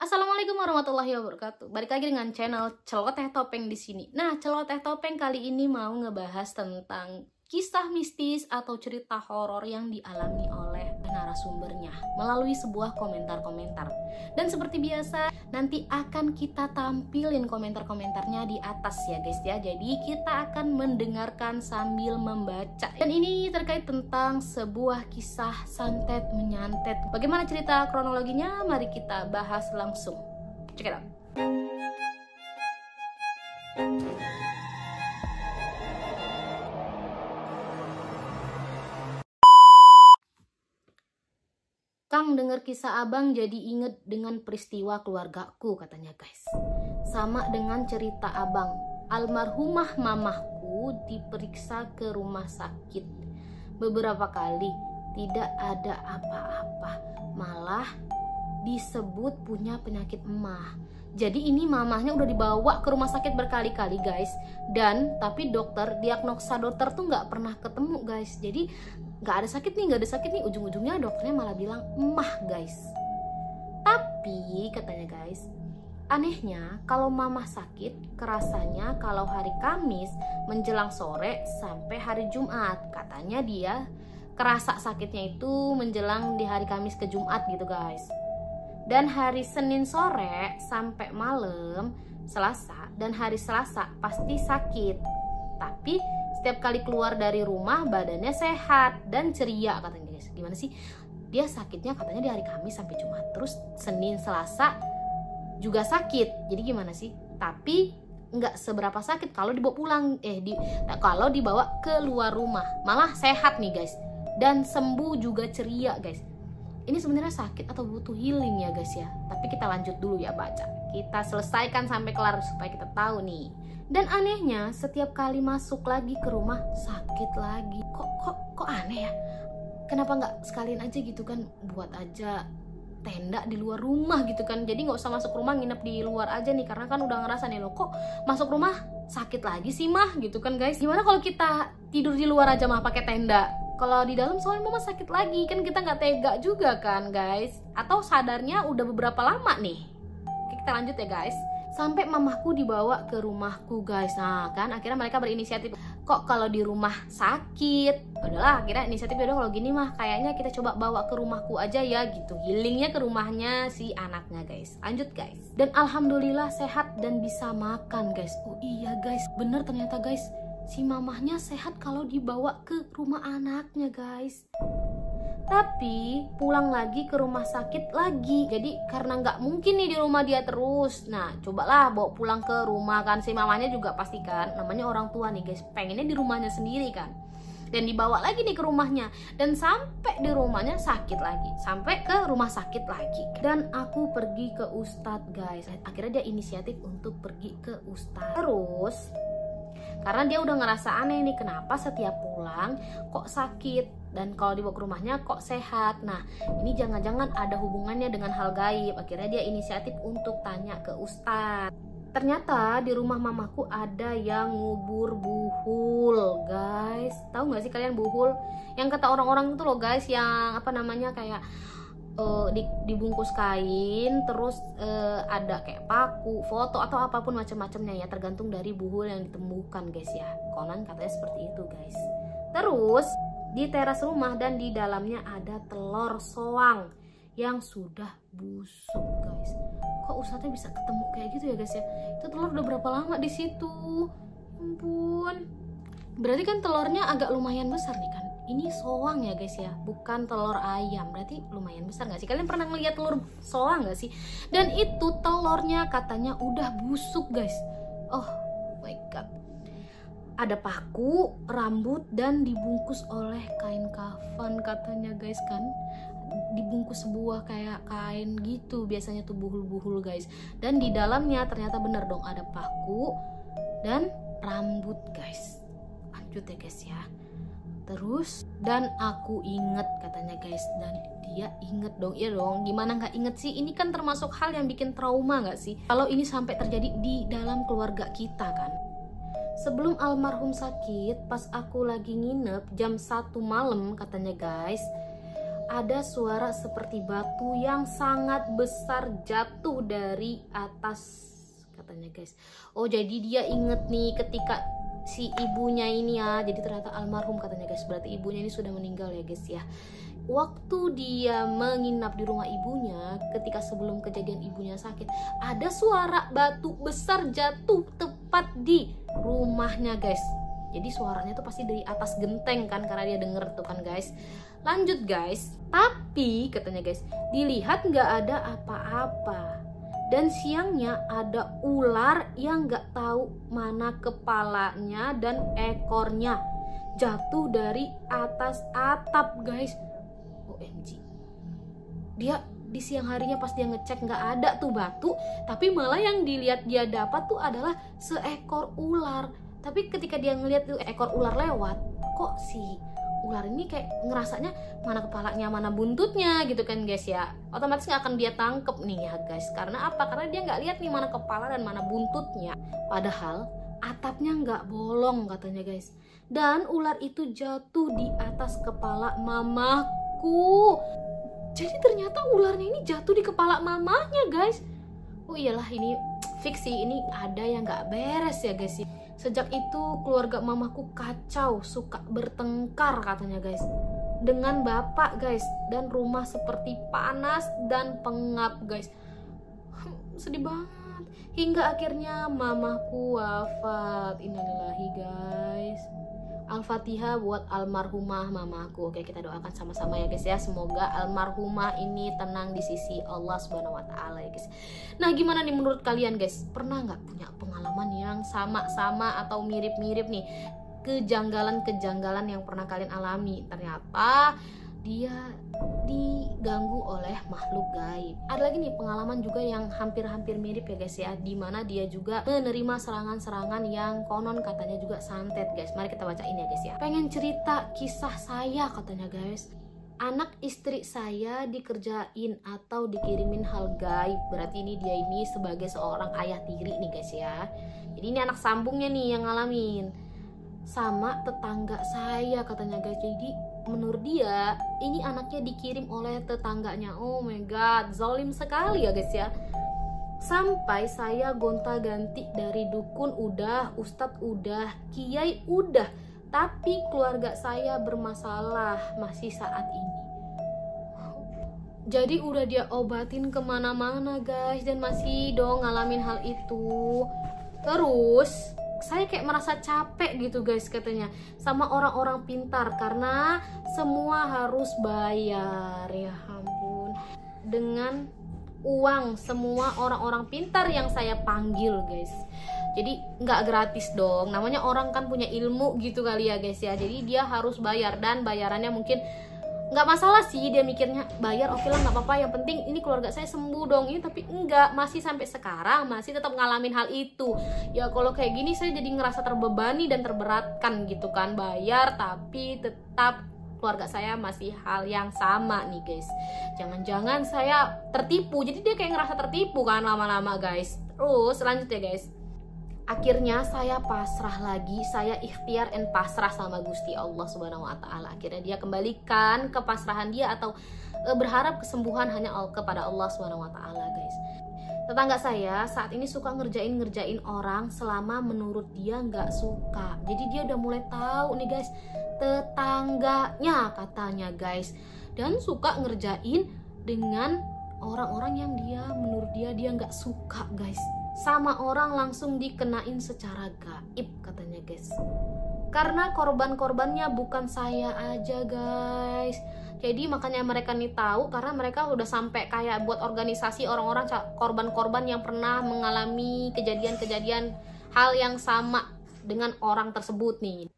Assalamualaikum warahmatullahi wabarakatuh. Balik lagi dengan channel Celoteh Topeng di sini. Nah, Celoteh Topeng kali ini mau ngebahas tentang kisah mistis atau cerita horor yang dialami oleh narasumbernya melalui sebuah komentar-komentar. Dan seperti biasa, nanti akan kita tampilin komentar-komentarnya di atas ya guys ya. Jadi kita akan mendengarkan sambil membaca. Dan ini terkait tentang sebuah kisah santet menyantet. Bagaimana cerita kronologinya? Mari kita bahas langsung. Check it out. Kang denger kisah abang jadi inget dengan peristiwa keluargaku katanya guys. Sama dengan cerita abang, almarhumah mamahku diperiksa ke rumah sakit beberapa kali, tidak ada apa-apa, malah disebut punya penyakit emah. Jadi ini mamahnya udah dibawa ke rumah sakit berkali-kali guys, dan tapi diagnosa dokter tuh nggak pernah ketemu guys. Jadi nggak ada sakit nih, ujung-ujungnya dokternya malah bilang emah guys. Tapi katanya guys, anehnya kalau mamah sakit kerasanya kalau hari Kamis menjelang sore sampai hari Jumat. Katanya dia kerasa sakitnya itu menjelang di hari Kamis ke Jumat gitu guys. Dan hari Senin sore sampai malam Selasa, dan hari Selasa pasti sakit. Tapi setiap kali keluar dari rumah badannya sehat dan ceria katanya guys. Gimana sih? Dia sakitnya katanya di hari Kamis sampai Jumat. Terus Senin Selasa juga sakit. Jadi gimana sih? Tapi nggak seberapa sakit kalau dibawa pulang. Kalau dibawa keluar rumah malah sehat nih guys. Dan sembuh juga ceria guys. Ini sebenarnya sakit atau butuh healing ya guys ya. Tapi kita lanjut dulu ya baca. Kita selesaikan sampai kelar supaya kita tahu nih. Dan anehnya setiap kali masuk lagi ke rumah sakit lagi. Kok aneh ya? Kenapa nggak sekalian aja gitu kan, buat aja tenda di luar rumah gitu kan. Jadi nggak usah masuk rumah, nginep di luar aja nih, karena kan udah ngerasa nih, loh kok masuk rumah sakit lagi sih mah gitu kan guys. Gimana kalau kita tidur di luar aja mah pakai tenda? Kalau di dalam soalnya mama sakit lagi, kan kita nggak tega juga kan guys. Atau sadarnya udah beberapa lama nih. Oke, kita lanjut ya guys. Sampai mamahku dibawa ke rumahku guys. Nah kan akhirnya mereka berinisiatif, kok kalau di rumah sakit, udahlah akhirnya inisiatif, udah kalau gini mah kayaknya kita coba bawa ke rumahku aja ya gitu. Healingnya ke rumahnya si anaknya guys. Lanjut guys. Dan alhamdulillah sehat dan bisa makan guys. Oh iya guys, bener ternyata guys, si mamahnya sehat kalau dibawa ke rumah anaknya guys. Tapi pulang lagi ke rumah sakit lagi. Jadi karena nggak mungkin nih di rumah dia terus, nah cobalah bawa pulang ke rumah kan. Si mamanya juga pasti kan, namanya orang tua nih guys, pengennya di rumahnya sendiri kan. Dan dibawa lagi nih ke rumahnya. Dan sampai di rumahnya sakit lagi, sampai ke rumah sakit lagi. Dan aku pergi ke ustadz guys. Akhirnya dia inisiatif untuk pergi ke ustadz. Terus karena dia udah ngerasa aneh nih, kenapa setiap pulang kok sakit, dan kalau dibawa ke rumahnya kok sehat. Nah ini jangan-jangan ada hubungannya dengan hal gaib. Akhirnya dia inisiatif untuk tanya ke ustadz. Ternyata di rumah mamaku ada yang ngubur buhul guys. Tahu nggak sih kalian buhul? Yang kata orang-orang itu loh guys, yang apa namanya, kayak dibungkus kain, terus ada kayak paku, foto atau apapun macam-macamnya ya, tergantung dari buhul yang ditemukan guys ya. Konon katanya seperti itu guys. Terus di teras rumah dan di dalamnya ada telur soang yang sudah busuk guys. Kok ustadznya bisa ketemu kayak gitu ya guys ya? Itu telur udah berapa lama di situ? Ampun. Berarti kan telurnya agak lumayan besar nih kan. Ini soang ya guys ya, bukan telur ayam. Berarti lumayan besar gak sih? Kalian pernah ngeliat telur soang gak sih? Dan itu telurnya katanya udah busuk guys. Oh my god. Ada paku, rambut, dan dibungkus oleh kain kafan katanya guys kan. Dibungkus sebuah kayak kain gitu biasanya tuh buhul-buhul guys. Dan di dalamnya ternyata bener dong ada paku dan rambut guys. Lanjut ya guys ya. Terus, dan aku inget katanya guys, dan dia inget dong. Iya dong, gimana nggak inget sih? Ini kan termasuk hal yang bikin trauma nggak sih? Kalau ini sampai terjadi di dalam keluarga kita kan. Sebelum almarhum sakit, pas aku lagi nginep jam 1 malam katanya guys, ada suara seperti batu yang sangat besar jatuh dari atas, katanya guys. Oh, jadi dia inget nih ketika si ibunya ini ya, jadi ternyata almarhum katanya guys, berarti ibunya ini sudah meninggal ya guys ya. Waktu dia menginap di rumah ibunya, ketika sebelum kejadian ibunya sakit, ada suara batu besar jatuh tepat di rumahnya guys. Jadi suaranya tuh pasti dari atas genteng kan, karena dia denger tuh kan guys. Lanjut guys, tapi katanya guys, dilihat nggak ada apa-apa. Dan siangnya ada ular yang nggak tahu mana kepalanya dan ekornya jatuh dari atas atap guys. OMG. Dia di siang harinya pas dia ngecek nggak ada tuh batu, tapi malah yang dilihat dia dapat tuh adalah seekor ular. Tapi ketika dia ngelihat tuh ekor ular lewat, kok si ular ini kayak ngerasanya mana kepalanya mana buntutnya gitu kan guys ya. Otomatis nggak akan dia tangkep nih ya guys. Karena apa? Karena dia nggak lihat nih mana kepala dan mana buntutnya. Padahal atapnya nggak bolong katanya guys. Dan ular itu jatuh di atas kepala mamaku. Jadi ternyata ularnya ini jatuh di kepala mamanya guys. Oh iyalah, ini fiksi, ini ada yang nggak beres ya guys. Sejak itu keluarga mamaku kacau, suka bertengkar katanya guys dengan bapak guys, dan rumah seperti panas dan pengap guys. Sedih banget. Hingga akhirnya mamaku wafat. Innalillahi guys. Al-Fatihah buat almarhumah mamaku. Oke, kita doakan sama-sama ya guys ya. Semoga almarhumah ini tenang di sisi Allah Subhanahu wa taala ya guys. Nah, gimana nih menurut kalian guys? Pernah nggak punya pengalaman yang sama-sama atau mirip-mirip nih? Kejanggalan-kejanggalan yang pernah kalian alami. Ternyata dia diganggu oleh makhluk gaib. Ada lagi nih pengalaman juga yang hampir-hampir mirip ya guys ya, dimana dia juga menerima serangan-serangan yang konon katanya juga santet guys. Mari kita bacain ya guys ya. Pengen cerita kisah saya katanya guys. Anak istri saya dikerjain atau dikirimin hal gaib. Berarti ini dia ini sebagai seorang ayah tiri nih guys ya. Jadi ini anak sambungnya nih yang ngalamin sama tetangga saya katanya guys. Jadi menurut dia ini anaknya dikirim oleh tetangganya. Oh my god, zalim sekali ya guys ya. Sampai saya gonta-ganti dari dukun udah, ustadz udah, kiai udah, tapi keluarga saya bermasalah masih saat ini. Jadi udah dia obatin kemana-mana guys, dan masih dong ngalamin hal itu. Terus saya kayak merasa capek gitu guys katanya sama orang-orang pintar, karena semua harus bayar. Ya ampun, dengan uang semua orang-orang pintar yang saya panggil guys. Jadi nggak gratis dong, namanya orang kan punya ilmu gitu kali ya guys ya. Jadi dia harus bayar, dan bayarannya mungkin nggak masalah sih, dia mikirnya bayar oke lah nggak apa-apa, yang penting ini keluarga saya sembuh dong ini. Tapi enggak, masih sampai sekarang masih tetap ngalamin hal itu. Ya kalau kayak gini saya jadi ngerasa terbebani dan terberatkan gitu kan, bayar tapi tetap keluarga saya masih hal yang sama nih guys. Jangan-jangan saya tertipu, jadi dia kayak ngerasa tertipu kan lama-lama guys. Terus lanjut ya guys. Akhirnya saya pasrah lagi, saya ikhtiar dan pasrah sama Gusti Allah Subhanahu wa taala. Akhirnya dia kembalikan kepasrahan dia atau berharap kesembuhan hanya kepada Allah Subhanahu wa taala, guys. Tetangga saya saat ini suka ngerjain orang selama menurut dia nggak suka. Jadi dia udah mulai tahu nih, guys, tetangganya katanya, guys. Dan suka ngerjain dengan orang-orang yang menurut dia nggak suka, guys. Sama orang langsung dikenain secara gaib katanya guys. Karena korban-korbannya bukan saya aja guys. Jadi makanya mereka nih tahu, karena mereka udah sampai kayak buat organisasi orang-orang korban-korban yang pernah mengalami kejadian-kejadian hal yang sama dengan orang tersebut nih.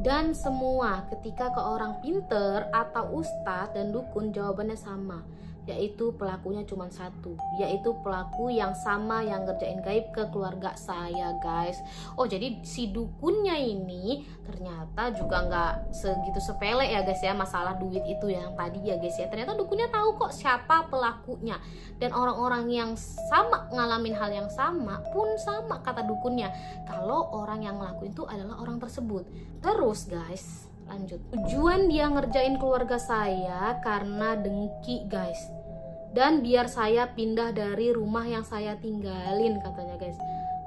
Dan semua ketika ke orang pinter atau ustadz dan dukun jawabannya sama, yaitu pelakunya cuma satu, yaitu pelaku yang sama yang ngerjain gaib ke keluarga saya guys. Oh jadi si dukunnya ini ternyata juga nggak segitu sepele ya guys ya, masalah duit itu yang tadi ya guys ya. Ternyata dukunnya tahu kok siapa pelakunya, dan orang-orang yang sama ngalamin hal yang sama pun sama kata dukunnya kalau orang yang ngelakuin itu adalah orang tersebut. Terus guys, Lanjut. Tujuan dia ngerjain keluarga saya karena dengki guys. Dan biar saya pindah dari rumah yang saya tinggalin katanya guys.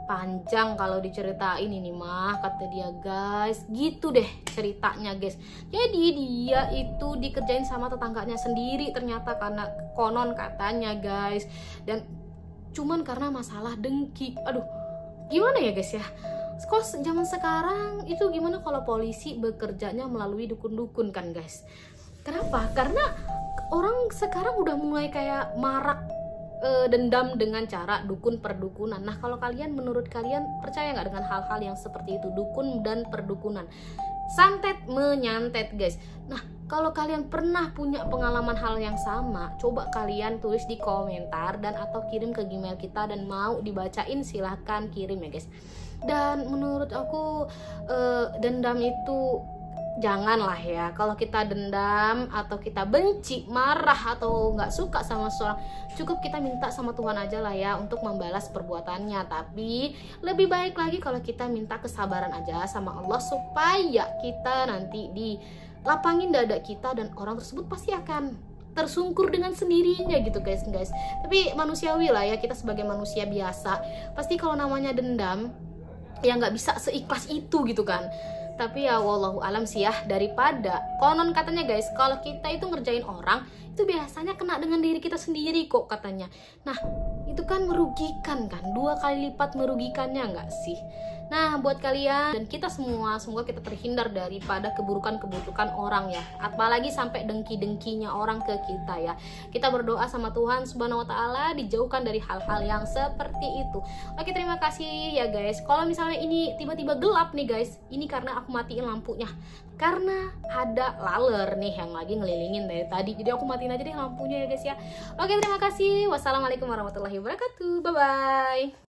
Panjang kalau diceritain ini mah kata dia guys. Gitu deh ceritanya guys. Jadi dia itu dikerjain sama tetangganya sendiri ternyata karena konon katanya guys. Dan cuman karena masalah dengki. Aduh gimana ya guys ya. Kok zaman sekarang itu gimana kalau polisi bekerjanya melalui dukun-dukun kan guys. Kenapa? Karena orang sekarang udah mulai kayak marak dendam dengan cara dukun perdukunan. Nah kalau kalian, menurut kalian percaya nggak dengan hal-hal yang seperti itu, dukun dan perdukunan? Santet menyantet guys. Nah kalau kalian pernah punya pengalaman hal yang sama, coba kalian tulis di komentar dan atau kirim ke Gmail kita, dan mau dibacain silahkan kirim ya guys. Dan menurut aku dendam itu janganlah ya. Kalau kita dendam atau kita benci, marah atau nggak suka sama seorang, cukup kita minta sama Tuhan aja lah ya untuk membalas perbuatannya. Tapi lebih baik lagi kalau kita minta kesabaran aja sama Allah supaya kita nanti dilapangin dada kita dan orang tersebut pasti akan tersungkur dengan sendirinya gitu guys. Tapi manusiawi lah ya, kita sebagai manusia biasa pasti kalau namanya dendam ya nggak bisa seikhlas itu gitu kan. Tapi ya wallahu alam sih ya, daripada konon katanya guys kalau kita itu ngerjain orang itu biasanya kena dengan diri kita sendiri kok katanya. Nah itu kan merugikan kan, 2 kali lipat merugikannya nggak sih? Nah buat kalian dan kita semua, semoga kita terhindar daripada keburukan-keburukan orang ya, apalagi sampai dengki-dengkinya orang ke kita ya. Kita berdoa sama Tuhan Subhanahu wa Ta'ala dijauhkan dari hal-hal yang seperti itu. Oke, terima kasih ya guys. Kalau misalnya ini tiba-tiba gelap nih guys, ini karena aku matiin lampunya, karena ada laler nih yang lagi ngelilingin dari tadi, jadi aku matiin aja deh lampunya ya guys ya. Oke, terima kasih. Wassalamualaikum warahmatullahi wabarakatuh. Bye bye.